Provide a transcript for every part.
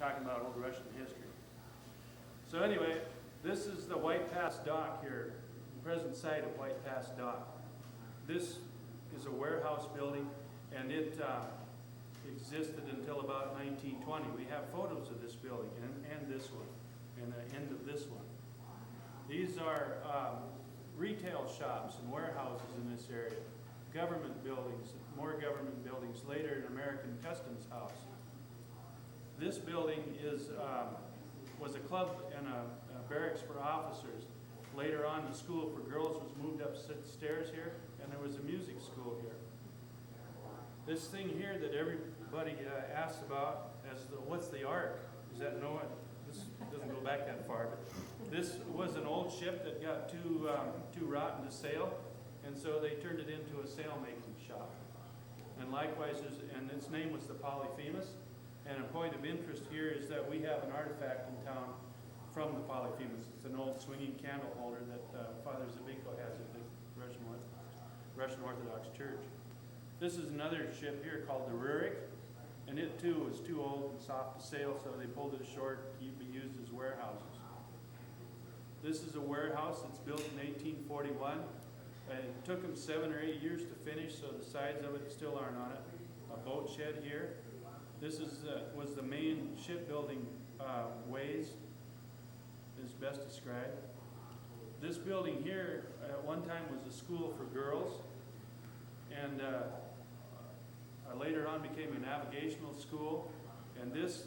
talking about old Russian history. So anyway, this is the White Pass Dock here, the present site of White Pass Dock. This is a warehouse building, and it existed until about 1920. We have photos of this building and this one, and the end of this one. These are retail shops and warehouses in this area, government buildings, more government buildings, later an American Customs House. This building was a club and a barracks for officers. Later on, the school for girls was moved upstairs here, and there was a music school here. This thing here that everybody asks about, what's the Ark? Is that Noah? This doesn't go back that far, but this was an old ship that got too rotten to sail, and so they turned it into a sail-making shop. And likewise, and its name was the Polyphemus. And a point of interest here is that we have an artifact in town from the Polyphemus. It's an old swinging candle holder that Father Zabiko has at the Russian Orthodox Church. This is another ship here called the Rurik, and it too was too old and soft to sail, so they pulled it ashore to be used as warehouses. This is a warehouse that's built in 1841. It took them 7 or 8 years to finish, so the sides of it still aren't on it. A boat shed here. This was the main shipbuilding ways, is best described. This building here at one time was a school for girls, and later on became a navigational school. And this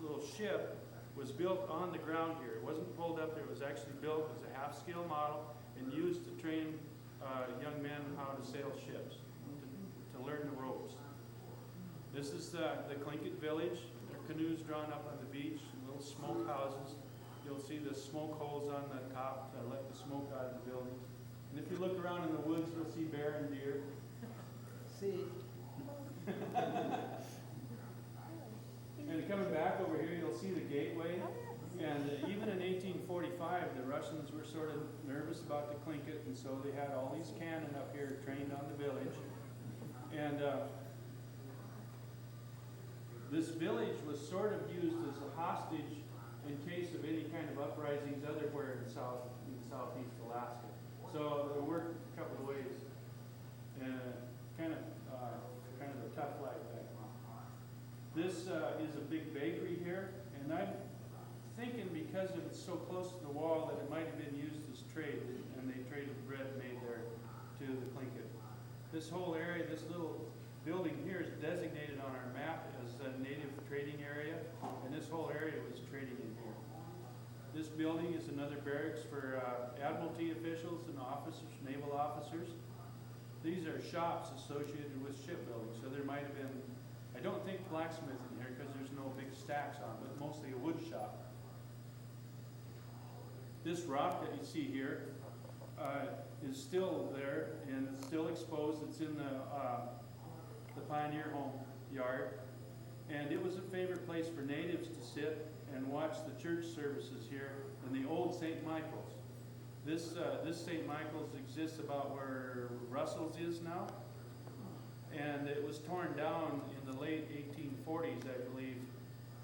little ship was built on the ground here. It wasn't pulled up there. It was actually built as a half-scale model and used to train young men how to sail ships, to learn the ropes. This is the Kleinert village. There are canoes drawn up on the beach, little smoke houses. You'll see the smoke holes on the top that let the smoke out of the buildings. And if you look around in the woods, you'll see bear and deer. See? And coming back over here, you'll see the gateway. And even in 1845, the Russians were sort of nervous about the Kleinert, and so they had all these cannon up here trained on the village. And this village was sort of used as a hostage in case of any kind of uprisings everywhere in southeast Alaska. So it worked a couple of ways, and kind of a tough life back then. This is a big bakery here, and I'm thinking because it's so close to the wall that it might have been used as trade, and they traded bread made there to the Kleinert. This whole area, this little building here is designated on our map as a native trading area, and this whole area was trading in here. This building is another barracks for Admiralty officials and officers, naval officers. These are shops associated with shipbuilding, so there might have been, I don't think blacksmith in here because there's no big stacks on, but mostly a wood shop. This rock that you see here is still there and it's still exposed. It's in the Pioneer Home yard, and it was a favorite place for natives to sit and watch the church services here in the old St. Michael's. This St. Michael's exists about where Russell's is now, and it was torn down in the late 1840s, I believe,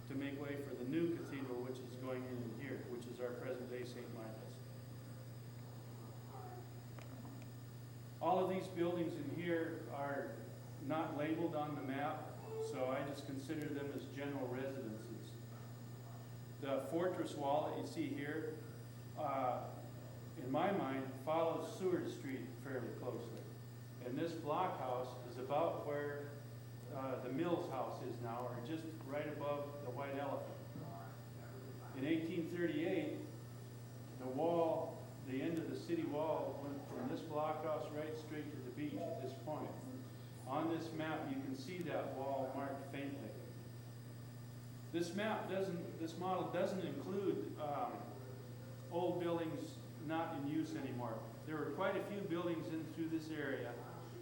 to make way for the new cathedral, which is going in here, which is our present-day St. Michael's. All of these buildings in here are not labeled on the map, so I just consider them as general residences. The fortress wall that you see here, in my mind, follows Seward Street fairly closely. And this blockhouse is about where the Mills house is now, or just right above the White Elephant. In 1838, the wall, the end of the city wall, went from this blockhouse right straight to the beach at this point. On this map, you can see that wall marked faintly. This model doesn't include old buildings not in use anymore. There were quite a few buildings in through this area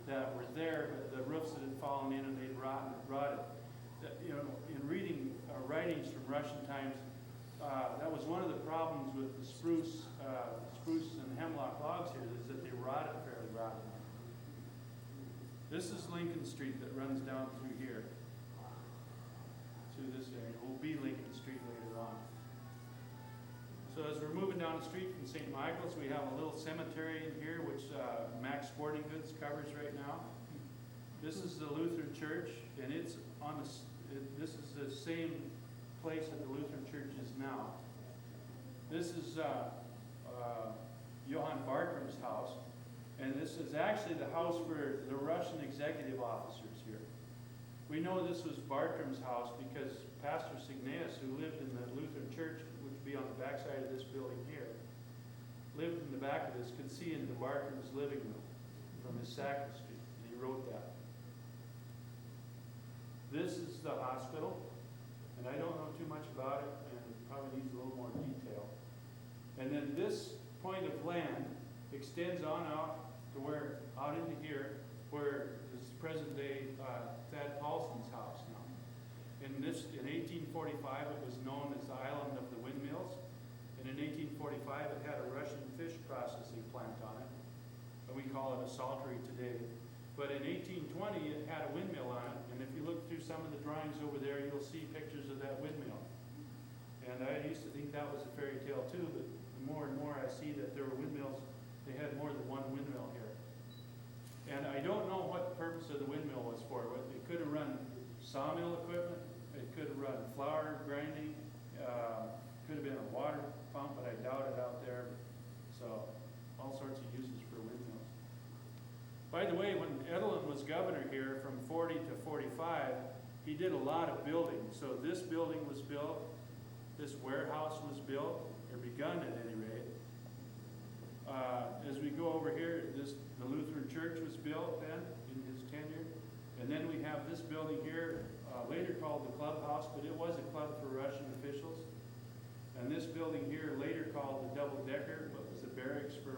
that were there, but the roofs had fallen in and they'd rotted. You know, in reading writings from Russian times, that was one of the problems with the spruce and hemlock logs here, is that they rotted fairly rapidly. This is Lincoln Street that runs down through here, through this area. It will be Lincoln Street. down the street from St. Michael's, we have a little cemetery in here, which Max Sporting Goods covers right now. This is the Lutheran Church, and it's on this is the same place that the Lutheran Church is now. This is Johann Bartram's house, and this is actually the house for the Russian executive officers here. We know this was Bartram's house because Pastor Signaeus, who lived in the Lutheran Church, which would be on the backside of this building here, lived in the back of this, could see into Bartram's living room from his sacristy, and he wrote that. This is the hospital, and I don't know too much about it, and it probably needs a little more detail. And then this point of land extends on out to where, out into here, where is present day Thad Paulson's house now. In 1845, it was known as the Island of the Windmills, and in 1845, it had a Russian fish processing plant on it, and we call it a saltery today. But in 1820, it had a windmill on it, and if you look through some of the drawings over there, you'll see pictures of that windmill. And I used to think that was a fairy tale too, but the more and more I see that there were windmills, they had more than one windmill here. And I don't know what the purpose of the windmill was for. It could have run sawmill equipment, it could have run flour grinding, could have been a water pump, but I doubt it out there. So, all sorts of uses for windmills. By the way, when Edelin was governor here from 40 to 45, he did a lot of building. So this building was built, this warehouse was built, or begun at any rate. As we go over here, the Lutheran Church was built then in his tenure. And then we have this building here, later called the clubhouse, but it was a club for Russian officials. And this building here, later called the double-decker, but was a barracks for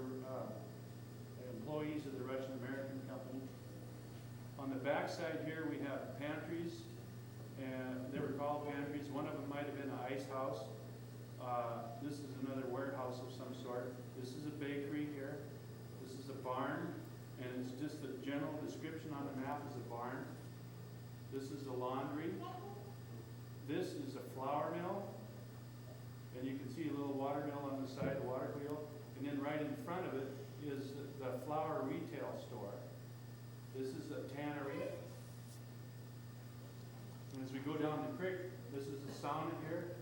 employees of the Russian American Company. On the back side here, we have pantries, and they were called pantries. One of them might have been an ice house. This is another warehouse of some sort. This is a bakery here. This is a barn, and it's just a general description on the map as a barn. This is a laundry. This is a flour mill, and you can see a little water mill on the side, the water wheel. And then right in front of it is the flour retail store. This is a tannery. And as we go down the creek, this is a sauna here.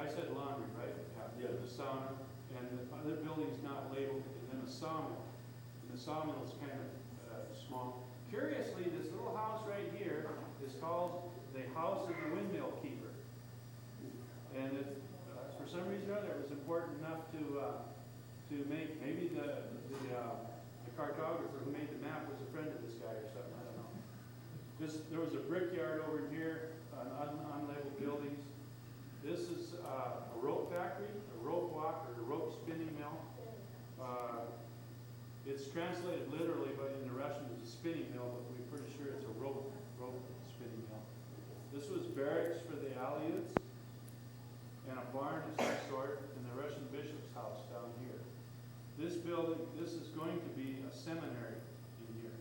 I said laundry, right? Yeah. The sauna. And the other building's not labeled, and then a sawmill. And the sawmill is kind of small. Curiously, this little house right here is called the House of the Windmill Keeper. And it, for some reason or other, it was important enough to make, maybe the cartographer who made the map was a friend of this guy or something, I don't know. There was a brickyard over here, unlabeled buildings. This is a rope factory, a rope walk, or a rope spinning mill. It's translated literally, but in the Russian it's a spinning mill, but we're pretty sure it's a rope spinning mill. This was barracks for the Aleuts, and a barn of some sort, and the Russian bishop's house down here. This building, this is going to be a seminary in here.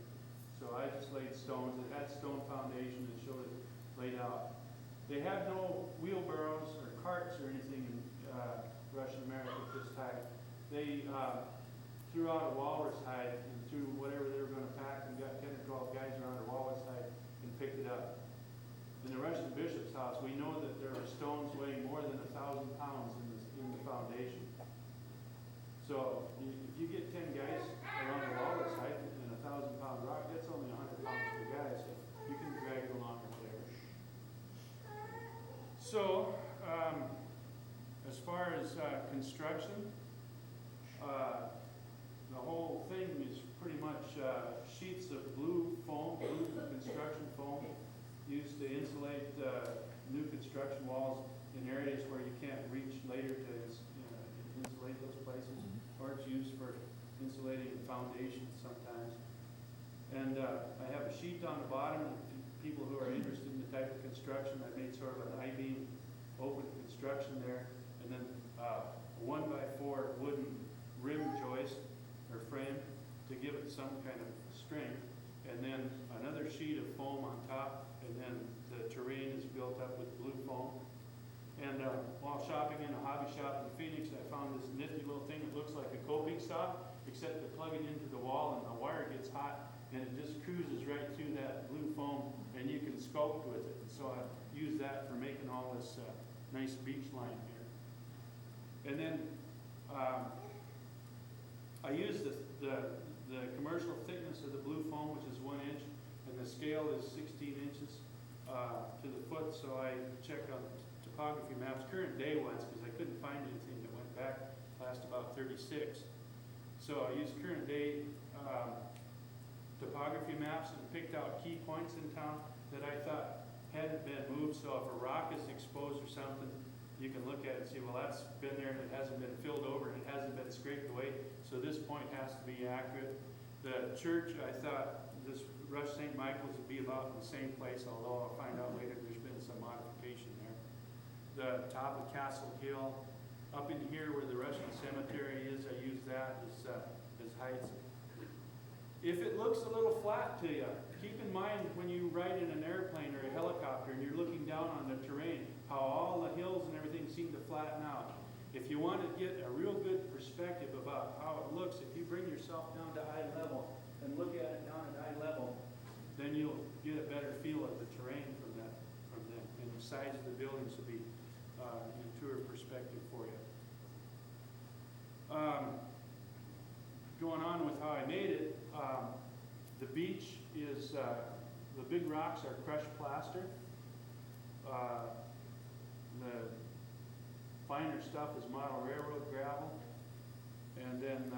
So I just laid stones. It had stone foundation that showed it laid out. They had no wheelbarrows or carts or anything in Russian America at this time. They threw out a walrus hide and threw whatever they were going to pack and got 10 or 12 guys around a walrus hide and picked it up. In the Russian bishop's house, we know that there are stones weighing more than 1,000 pounds in the foundation. So if you get 10 guys around a walrus hide and a 1,000-pound rock, that's only 100 pounds per guy, so you can drag it along or whatever. So, as far as construction, the whole thing is pretty much sheets of blue foam, blue construction foam, used to insulate new construction walls in areas where you can't reach later to insulate those places, or it's used for insulating foundations sometimes. And I have a sheet on the bottom. People who are interested in the type of construction, I made sort of an I-beam open construction there, and then a 1x4 wooden rim joist or frame to give it some kind of strength, and then another sheet of foam on top, and then the terrain is built up with blue foam. And while shopping in a hobby shop in Phoenix, I found this nifty little thing that looks like a coping stop, except you plug it into the wall and the wire gets hot and it just cruises right through that blue foam and you can sculpt with it. And so I use that for making all this nice beach line here. And then I use the commercial thickness of the blue foam, which is 1 inch, and the scale is 16 inches to the foot. So I checked on topography maps, current day ones, because I couldn't find anything that went back past about 36. So I used current day topography maps and picked out key points in town that I thought hadn't been moved. So if a rock is exposed or something, you can look at it and see, well, that's been there and it hasn't been filled over and it hasn't been scraped away. So this point has to be accurate. The church, I thought this Rush St. Michael's would be about in the same place, although I'll find out later there's been some modification there. The top of Castle Hill, up in here where the Russian cemetery is, I use that as heights. If it looks a little flat to you, keep in mind when you ride in an airplane or a helicopter and you're looking down on the terrain, how all the hills and everything seem to flatten out. If you want to get a real good perspective about how it looks, if you bring yourself down to eye level and look at it down at eye level, then you'll get a better feel of the terrain from that. And the size of the buildings will be in a truer perspective for you. Going on with how I made it, the beach is, the big rocks are crushed plaster. The finer stuff is model railroad gravel. And then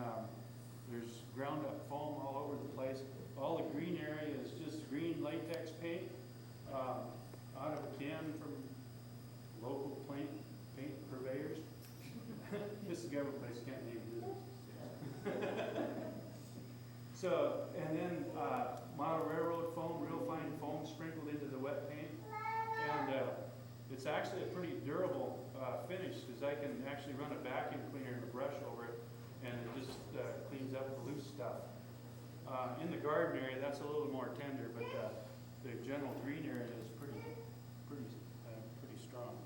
there's ground up foam all over the place. All the green area is just green latex paint out of a can from local paint purveyors. This is a government place, can't name business. So, and then model railroad foam, real fine foam sprinkled into the wet paint. And it's actually a pretty durable finish because I can actually run a vacuum cleaner and a brush over it and it just cleans up the loose stuff. In the garden area, that's a little more tender, but the general green area is pretty strong.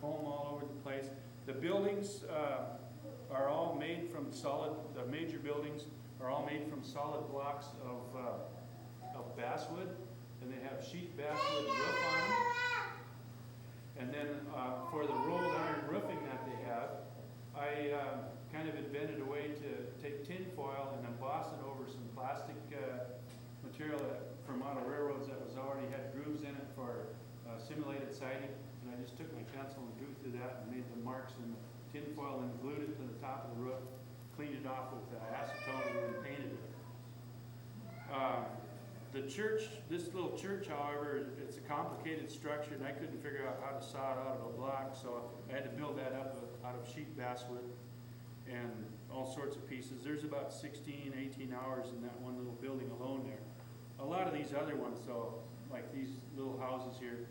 Foam all over the place. The buildings are all made from solid, the major buildings are all made from solid blocks of basswood, and they have sheet basswood roof on them. And then for the rolled iron roofing that they have, I kind of invented a way to take tin foil and emboss it over some plastic material from model railroads that was already had grooves in it for simulated siding. And I just took my pencil and drew through that and made the marks in the tin foil and glued it to the top of the roof, cleaned it off with acetone and then painted it. The church, this little church, however, it's a complicated structure and I couldn't figure out how to saw it out of a block, so I had to build that up out of sheet basswood and all sorts of pieces. There's about 16, 18 hours in that one little building alone there. A lot of these other ones, though, like these little houses here,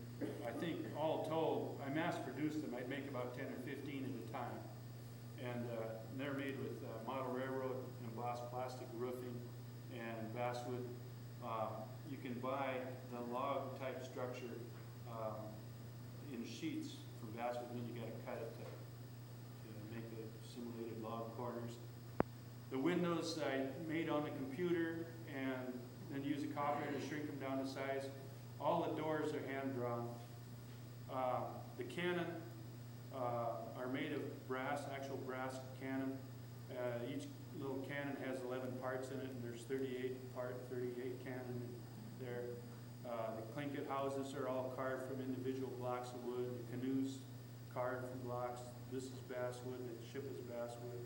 I think all told, I mass produced them, I'd make about 10 or 15 at a time. And they're made with model railroad embossed plastic roofing and basswood. You can buy the log type structure in sheets from basswood, and then you got to cut it to make the simulated log corners. The windows I made on the computer and then use a copier to shrink them down to size. All the doors are hand drawn. The cannon are made of brass, actual brass cannon. Each little cannon has 11 parts in it, and there's 38 cannon there. The clinket houses are all carved from individual blocks of wood. The canoes carved from blocks. This is basswood. The ship is basswood.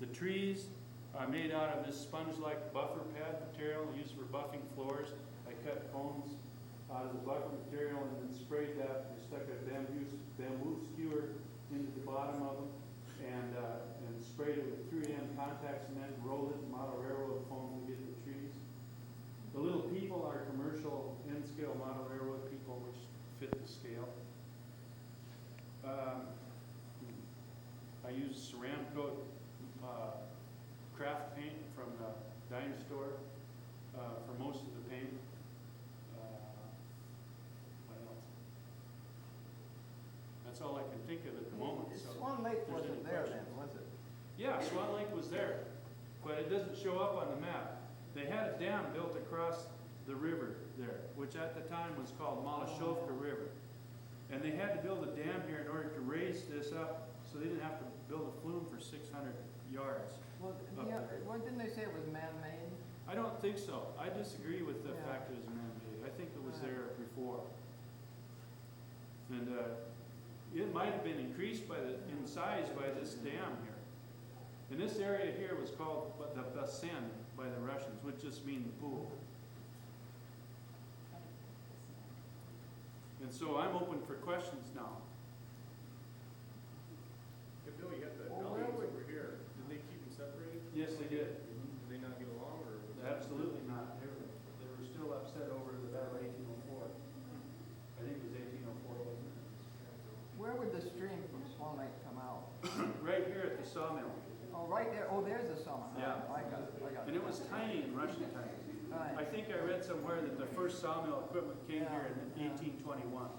The trees are made out of this sponge-like buffer pad material used for buffing floors. I cut cones out of the buffer material and then sprayed that. I stuck a bamboo skewer into the bottom of them and sprayed it with 3M contact cement and rolled it in model railroad foam to get the trees. The little people are commercial N-scale model railroad people which fit the scale. I use Ceramcoat craft paint from the diner store for most of the paint. That's all I can think of at the moment, so. Swan Lake if there's wasn't any there then, questions. was it? Yeah, Swan Lake was there, but it doesn't show up on the map. They had a dam built across the river there, which at the time was called Maloshovka River. And they had to build a dam here in order to raise this up, so they didn't have to build a flume for 600 yards. Well, Up yeah, there. well, didn't they say it was man-made? I don't think so. I disagree with the Yeah. fact that it was man-made. I think it was Right. there before. And it might have been increased in size by this dam here. And this area here was called the Basin by the Russians, which just means pool. And so I'm open for questions now. Hey, Bill, you got the Well, where buildings would- over here. Did they keep them separated? Yes, they did. Did they not get along, or? was it- Absolutely not. They were still upset over the battle of 1804. I think it was 1804, wasn't it? Where would the stream from Swan Lake come out? Right here at the sawmill. Oh, right there, oh, there's the sawmill. Yeah. I got it, I got it. And it was tiny in Russian times. I Right, think I read somewhere that the first sawmill equipment came here in Yeah. 1821.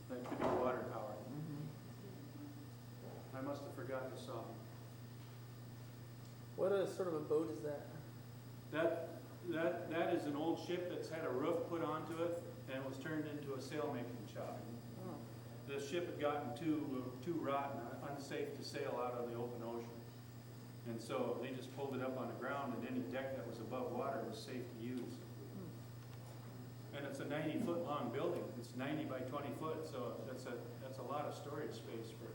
That could be water powered. mhm. I must have forgotten the sawmill. What sort of a boat is that? That is an old ship that's had a roof put onto it and was turned into a sail-making shop. Oh. The ship had gotten too rotten, unsafe to sail out on the open ocean. And so they just pulled it up on the ground, and any deck that was above water was safe to use. And it's a 90-foot long building. It's 90 by 20 foot, so that's a lot of storage space for.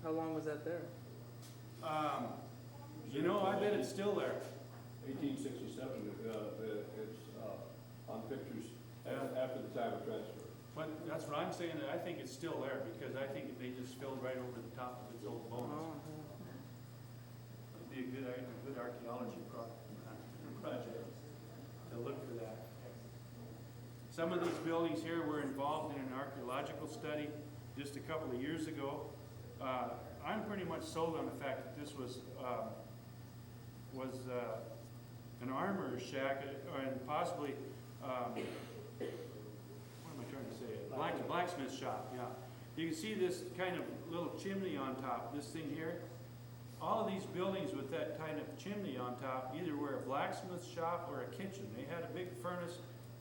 How long was that there? I bet it's still there. 1867, it's on pictures after the time of transfer. But that's what I'm saying, that I think it's still there, because I think they just filled right over the top of its old bones. Oh, It'd be a good archaeology project to look for that. Some of these buildings here were involved in an archaeological study just a couple of years ago. I'm pretty much sold on the fact that this was an armorer's shack, and possibly, what am I trying to say? Blacksmith shop, yeah. You can see this kind of little chimney on top, this thing here. All of these buildings with that kind of chimney on top either were a blacksmith shop or a kitchen. They had a big furnace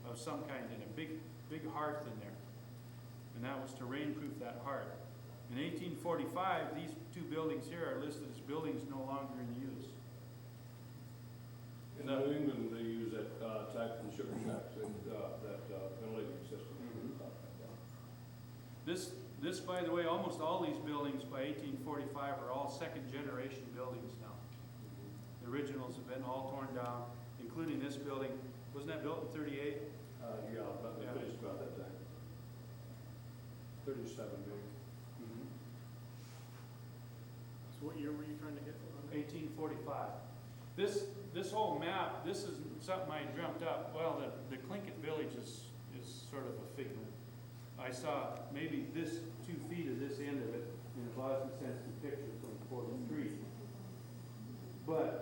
of some kind in it, big hearth in there. And that was to rainproof that hearth. In 1845, these two buildings here are listed as buildings no longer in use. In New England, they use that type of sugar shacks and that ventilating system. This, by the way, almost all these buildings by 1845 are all second-generation buildings now. The originals have been all torn down, including this building. Wasn't that built in 38? Yeah, but they Yeah. finished about that time. 37 maybe. So what year were you trying to hit on that? 1845. This whole map, this is something I dreamt up. Well, the Tlingit village is sort of a figment. I saw maybe this 2 feet of this end of it in a Boston Sensitive picture from 43. But